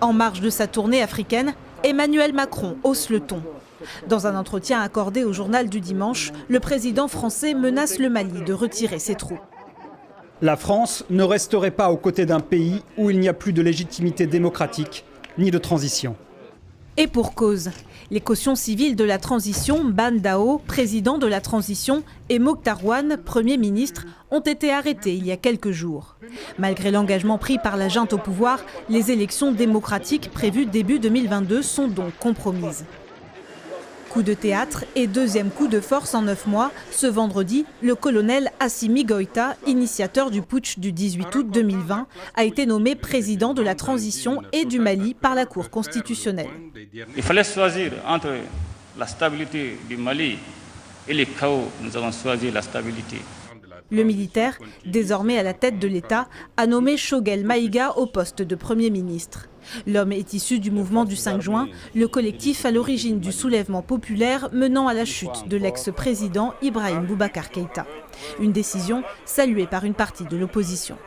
En marge de sa tournée africaine, Emmanuel Macron hausse le ton. Dans un entretien accordé au journal du dimanche, le président français menace le Mali de retirer ses troupes. La France ne resterait pas aux côtés d'un pays où il n'y a plus de légitimité démocratique ni de transition. Et pour cause, les cautions civiles de la transition, Ban Dao, président de la transition, et Mokhtar Ouane, Premier ministre, ont été arrêtés il y a quelques jours. Malgré l'engagement pris par la junte au pouvoir, les élections démocratiques prévues début 2022 sont donc compromises. Coup de théâtre et deuxième coup de force en 9 mois, ce vendredi, le colonel Assimi Goïta, initiateur du putsch du 18 août 2020, a été nommé président de la transition et du Mali par la Cour constitutionnelle. Il fallait choisir entre la stabilité du Mali et le chaos. Nous avons choisi la stabilité. Le militaire, désormais à la tête de l'État, a nommé Choguel Maïga au poste de Premier ministre. L'homme est issu du mouvement du 5 juin, le collectif à l'origine du soulèvement populaire menant à la chute de l'ex-président Ibrahim Boubacar Keïta. Une décision saluée par une partie de l'opposition.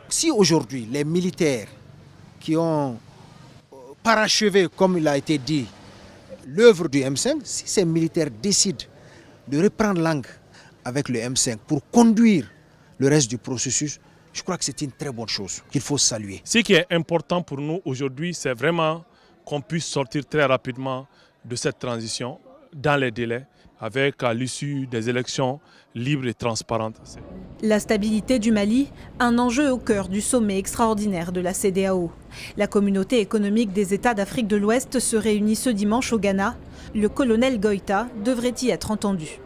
Si aujourd'hui les militaires qui ont parachevé, comme il a été dit, l'œuvre du M5, si ces militaires décident de reprendre langue avec le M5 pour conduire le reste du processus, je crois que c'est une très bonne chose qu'il faut saluer. Ce qui est important pour nous aujourd'hui, c'est vraiment qu'on puisse sortir très rapidement de cette transition dans les délais, avec à l'issue des élections libres et transparentes. La stabilité du Mali, un enjeu au cœur du sommet extraordinaire de la CEDEAO. La communauté économique des États d'Afrique de l'Ouest se réunit ce dimanche au Ghana. Le colonel Goïta devrait y être entendu.